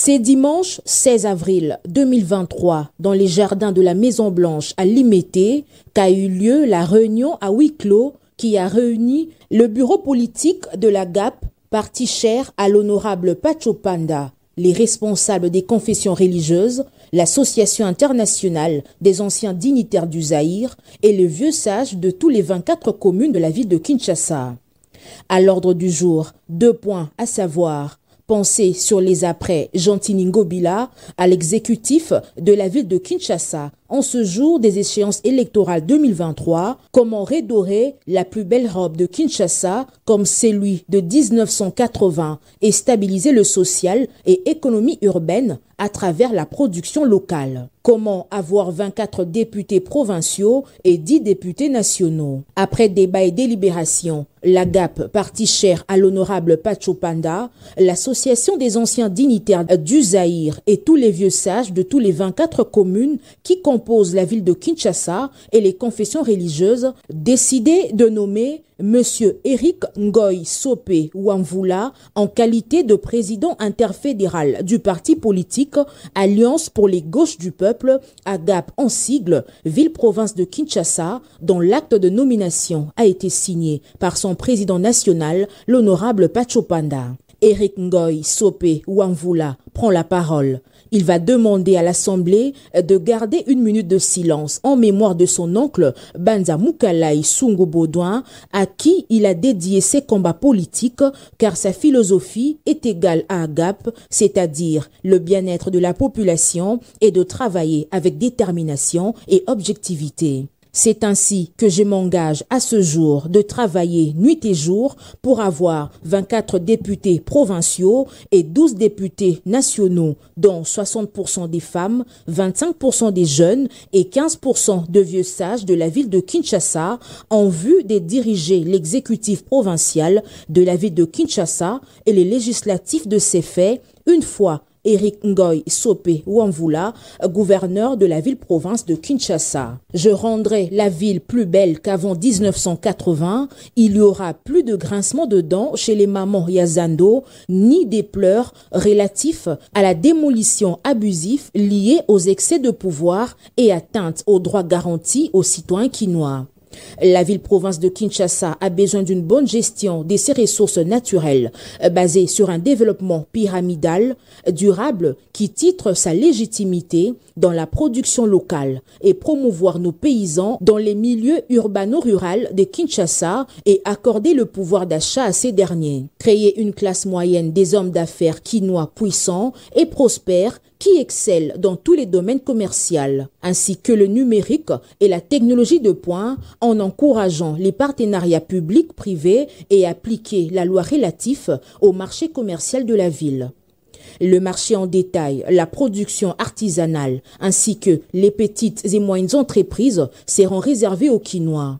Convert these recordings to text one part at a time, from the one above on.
C'est dimanche 16 avril 2023, dans les jardins de la Maison-Blanche à Limete, qu'a eu lieu la réunion à huis clos qui a réuni le bureau politique de la GAP, parti cher à l'honorable Pacho Panda, les responsables des confessions religieuses, l'Association internationale des anciens dignitaires du Zaïre et les vieux sages de tous les 24 communes de la ville de Kinshasa. À l'ordre du jour, 2 points à savoir: penser sur les après Gentini Ngobila à l'exécutif de la ville de Kinshasa en ce jour des échéances électorales 2023, comment redorer la plus belle robe de Kinshasa comme celui de 1980 et stabiliser le social et économie urbaine à travers la production locale. Comment avoir 24 députés provinciaux et 10 députés nationaux. Après débat et délibération, la GAP, parti cher à l'honorable Pacho Panda, l'Association des anciens dignitaires du Zaïre et tous les vieux sages de tous les 24 communes qui composent la ville de Kinshasa et les confessions religieuses, décidé de nommer Monsieur Eric Ngoy Sopé Wamvula en qualité de président interfédéral du parti politique Alliance pour les gauches du peuple, AGAP en sigle, ville-province de Kinshasa, dont l'acte de nomination a été signé par son président national, l'honorable Pacho Panda. Eric Ngoy Sopé Wamvula prend la parole. Il va demander à l'Assemblée de garder 1 minute de silence en mémoire de son oncle Banza Moukalai Sungo Baudouin, à qui il a dédié ses combats politiques, car sa philosophie est égale à AGAP, c'est-à-dire le bien-être de la population et de travailler avec détermination et objectivité. C'est ainsi que je m'engage à ce jour de travailler nuit et jour pour avoir 24 députés provinciaux et 12 députés nationaux, dont 60% des femmes, 25% des jeunes et 15% de vieux sages de la ville de Kinshasa, en vue de diriger l'exécutif provincial de la ville de Kinshasa et les législatifs de ces faits, une fois Eric Ngoy Sopé Wamvula, gouverneur de la ville-province de Kinshasa. Je rendrai la ville plus belle qu'avant 1980. Il y aura plus de grincement de dents chez les mamans Yazando, ni des pleurs relatifs à la démolition abusive liée aux excès de pouvoir et atteinte aux droits garantis aux citoyens kinois. La ville-province de Kinshasa a besoin d'une bonne gestion de ses ressources naturelles, basée sur un développement pyramidal, durable, qui titre sa légitimité dans la production locale et promouvoir nos paysans dans les milieux urbano-ruraux de Kinshasa et accorder le pouvoir d'achat à ces derniers. Créer une classe moyenne des hommes d'affaires kinois puissants et prospères qui excellent dans tous les domaines commerciaux, ainsi que le numérique et la technologie de pointe, en encourageant les partenariats publics-privés et appliquer la loi relative au marché commercial de la ville. Le marché en détail, la production artisanale, ainsi que les petites et moyennes entreprises seront réservés aux Kinois.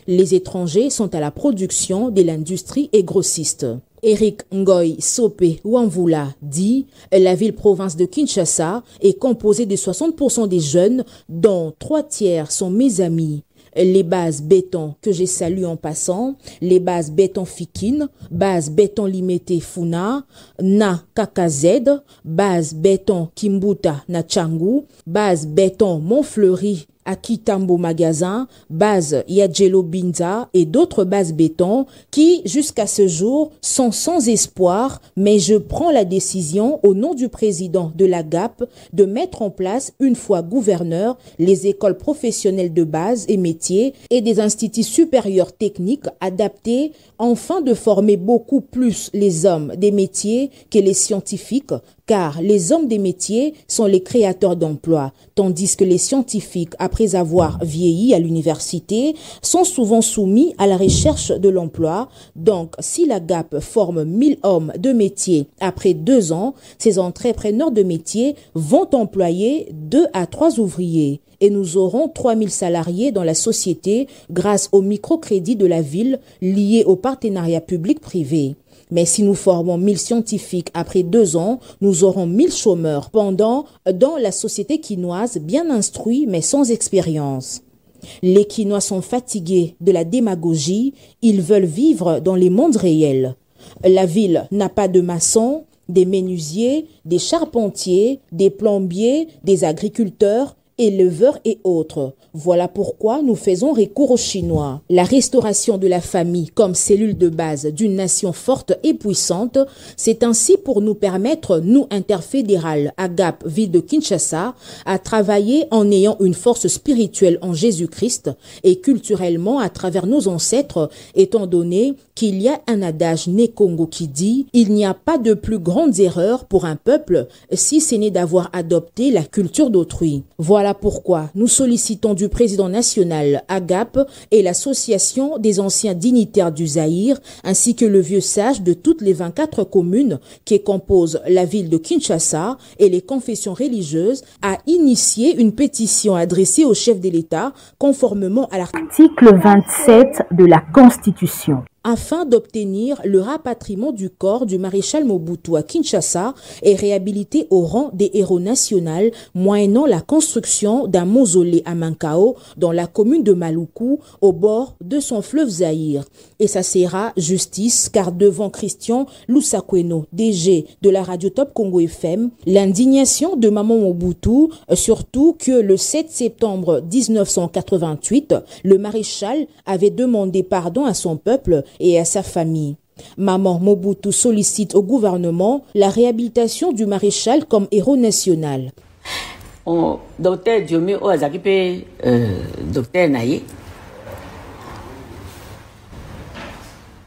Les étrangers sont à la production de l'industrie et grossistes. Eric Ngoy Sopé Wamvula dit « La ville-province de Kinshasa est composée de 60% des jeunes, dont 3/3 sont mes amis. Les bases béton que j'ai saluées en passant, les bases béton Fikine, base béton Limete Funa, Na KKZ, base béton Kimbuta na Changu, base béton Montfleury à Kitambo Magasin, base Yadjelo Binza et d'autres bases béton qui, jusqu'à ce jour, sont sans espoir, mais je prends la décision au nom du président de la GAP de mettre en place, une fois gouverneur, les écoles professionnelles de base et métiers et des instituts supérieurs techniques adaptés, afin de former beaucoup plus les hommes des métiers que les scientifiques, car les hommes des métiers sont les créateurs d'emplois, tandis que les scientifiques, après avoir vieilli à l'université, sont souvent soumis à la recherche de l'emploi. Donc, si la GAP forme 1000 hommes de métier après 2 ans, ces entrepreneurs de métier vont employer 2 à 3 ouvriers. Et nous aurons 3000 salariés dans la société grâce au microcrédit de la ville lié au partenariat public-privé. Mais si nous formons 1000 scientifiques après 2 ans, nous aurons 1000 chômeurs dans la société quinoise bien instruits mais sans expérience. Les Quinois sont fatigués de la démagogie, ils veulent vivre dans les mondes réels. La ville n'a pas de maçons, des menuisiers, des charpentiers, des plombiers, des agriculteurs, éleveurs et autres. Voilà pourquoi nous faisons recours aux Chinois. La restauration de la famille comme cellule de base d'une nation forte et puissante, c'est ainsi pour nous permettre, nous interfédérales AGAP ville de Kinshasa, à travailler en ayant une force spirituelle en Jésus-Christ et culturellement à travers nos ancêtres, étant donné qu'il y a un adage né Congo qui dit « Il n'y a pas de plus grandes erreurs pour un peuple si ce n'est d'avoir adopté la culture d'autrui ». Voilà pourquoi nous sollicitons du président national AGAP et l'association des anciens dignitaires du Zaïre ainsi que le vieux sage de toutes les 24 communes qui composent la ville de Kinshasa et les confessions religieuses à initier une pétition adressée au chef de l'État conformément à l'article 27 de la Constitution, afin d'obtenir le rapatriement du corps du maréchal Mobutu à Kinshasa et réhabilité au rang des héros nationaux, moyennant la construction d'un mausolée à Mankao, dans la commune de Maluku, au bord de son fleuve Zaïre. Et ça sera justice, car devant Christian Lusakweno, DG de la radio Top Congo FM, l'indignation de Maman Mobutu, surtout que le 7 septembre 1988, le maréchal avait demandé pardon à son peuple et à sa famille. Maman Mobutu sollicite au gouvernement la réhabilitation du maréchal comme héros national. Docteur Diomi Oazaki docteur Naye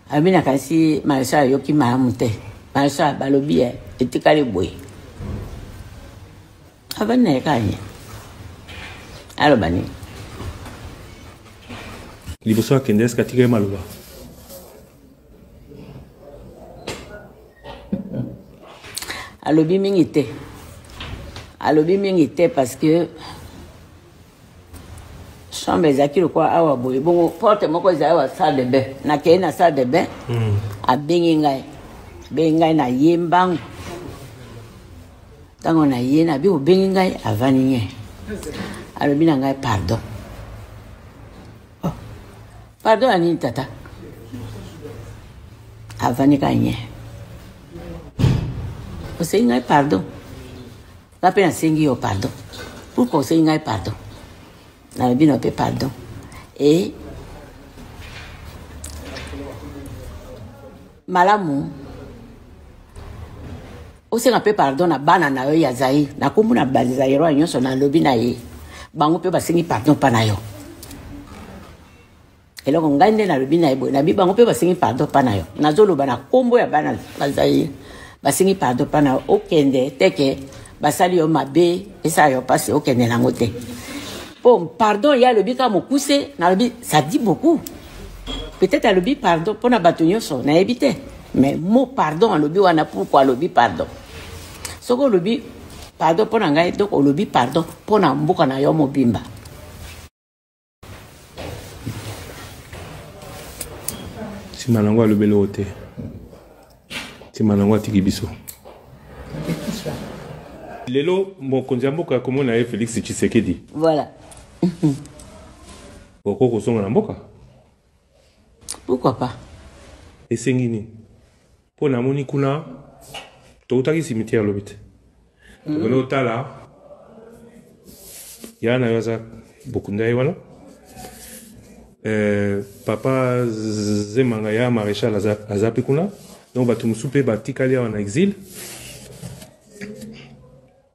Amina kasi maréchal yoki mahamute maréchal balobi etikali boy abane kanye alobani liboso akende katika maluba alobi mingi te parce que chambre ezaki lokwa awa boye bongo porte moko ezali wa salle de bain nakei na salle de bain abengi ngai na ye mbangu ntango na ye nabi obengi ngai avani nye alobi na ngai pardon pardon anini tata avani ka nye osengi ngai pardon ngape nasengi yo pardon pourquoi osengi ngai pardon nalobi na pe pardon et malamu osenga pe pardon na bana na yo ya Zaïre na kombo na Zaïre wa nyonso na lobi na ye bango pe basengi pardon pa na yo eloko ngai nde na lobi na ye boye na bi bango pe basengi pardon pa na yo nazoloba na kombo ya bana ba Zaïre basengi pardon pa na yo okende teke basali yo mabe esa yo passe okende nango te. Bon, pardon, il y a le bika mokuse, na le ça dit beaucoup. Peut-être à le bi pardon pour na batonyo so na éviter. Mais mot pardon à le bi wana pourquoi le bi pardon. Soko le bi pardon pour na ngai donc le bi pardon pour na mboka na yo mobimba. Si malangwa le belote. Si malangwa tikibiso. Lelo mon konjamboka comme on a Félix Tshisekedi. Voilà. Pourquoi on a mboka? Pourquoi pas? Et sengini. Pour na moni kuna to utaki cimetière lobite. On otala. Yana yoza bokunda wana. Papa Zemanga ya maréchal azapi kuna. Donc batu musupe batikali en exil.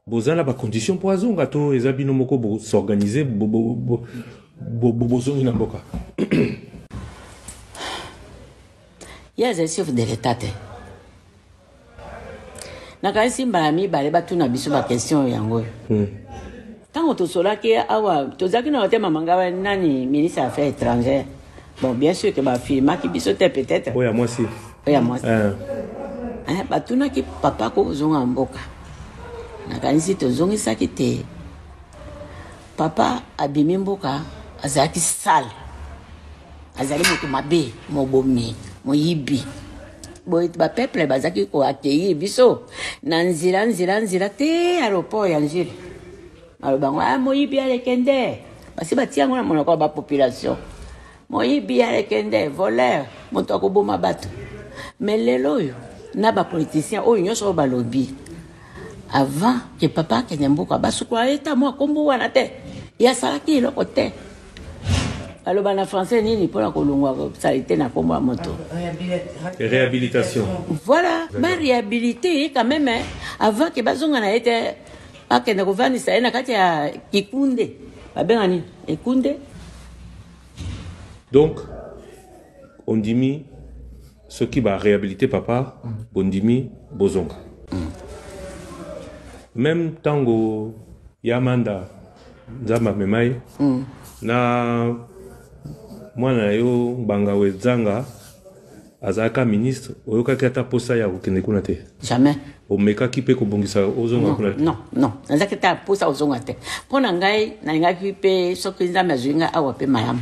Bozala ba condition pour azonga to ezabino moko bo s'organiser bozongi na mboka. Il y a des chefs de l'État. Na si mbala bale batuna biso ba question yango. Tango to solaki awa to zaki na tema mangaba nani ministre des Affaires étrangères. Bon bien sûr que ba firma ki biso te peut-être. Oui, à moi aussi. Oui, à moi aussi. Batuna ki papa ko zonga mboka. Nakanisi tozongisaki te papa abimi mboka azalaki sale azali moto mabe mobomi moyibi boye bapeuple bazalaki koaccueillir biso na nzela te aéroport ya njili alobango moyibi alekende basi batiango na monoko ya bapopulation moyibi alekende voleur moto akoboma bato mais lelo oyo na ba politicien oyo nyonso ba lobby avant que papa ke nyambuka basukwa eta mo kombo wana te ya salaki loko te aloba na français nini pona kolongwa salite na kombo moto Réhabilitation. voilà ba réhabilité quand même avant que bazonga na ete akenda kovanisa ena kati ya kikunde babenga nini ekunde. Donc, on dit ce qui va réhabiliter papa, on dit bozonga. Même tango yamanda nzamba memai na mwana yo banga wezanga azaka ministre oyoka kata posa ya kokende kuna te. Jamais. Omeka kipe ko bongisa ozonga kuna. Non, nazaka ta posa ozonga te. Pona ngai na ngaki pe soki nzamba zwinga awa pe mayam.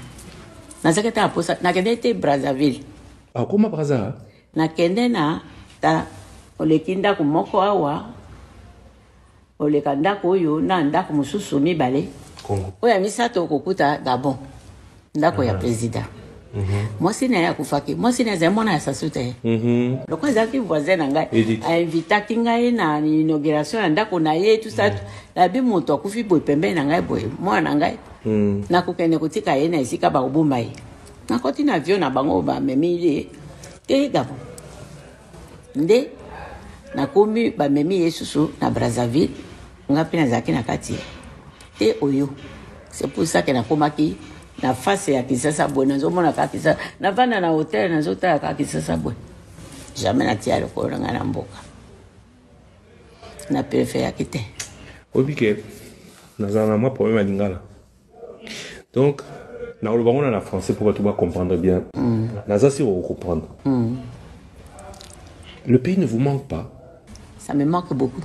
Nazaka ta posa na kende te Brazzaville. Ah, comment Brazza? Na kende na ta olekinda ku moko awa olekanda ko yo na ndako mususu mibale. Congo. Oya misato kokuta Gabon. Ndako ya president. Moi si na ya kufaki, moi si na zemona ya sasute. Le quoi zaki voisin na ngai a invité kingai na inauguration ndako na ye tout ça la bi moto akufi boy pembe na ngai boy moi na ngai. Na kokene kotika ye na isika ba obumba ye. Na koti na avion na bango ba memi te Gabon. Nde na komi ba memi Yesusu na Brazzaville ngapi na zaki na kati. Te oyo. C'est pour ça que na komaki na face ya Kisasa boy nazo mona ka Kisasa na vana na hotel nazo ta ka Kisasa boy. Jamais na tia le ko na mboka. Na préfère quitter. Obike nazana moi problème à lingala. Donc na le bango na français pour que tu vas comprendre bien. Naza si on comprendre. Le pays ne vous manque pas. Ça me manque beaucoup.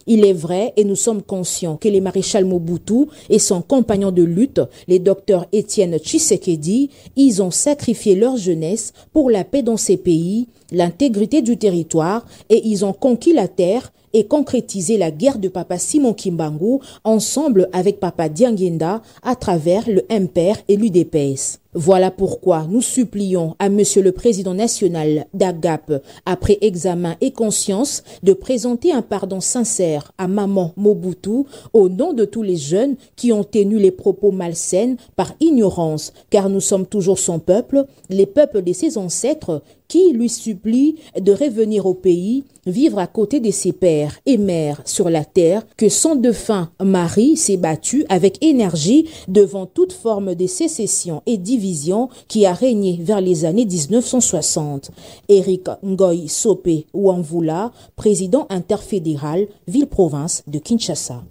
Il est vrai et nous sommes conscients que les maréchal Mobutu et son compagnon de lutte, les docteurs Étienne Tshisekedi, ils ont sacrifié leur jeunesse pour la paix dans ces pays, l'intégrité du territoire et ils ont conquis la terre et concrétisé la guerre de Papa Simon Kimbangu ensemble avec Papa Diangenda à travers le MPR et l'UDPS. Voilà pourquoi nous supplions à Monsieur le Président national d'AGAP, après examen et conscience, de présenter un pardon sincère à Maman Mobutu au nom de tous les jeunes qui ont tenu les propos malsains par ignorance, car nous sommes toujours son peuple, les peuples de ses ancêtres, qui lui supplient de revenir au pays, vivre à côté de ses pères et mères sur la terre, que son défunt mari s'est battu avec énergie devant toute forme de sécession et division qui a régné vers les années 1960. Eric Ngoy Sopé Ouamvula, président interfédéral, ville-province de Kinshasa.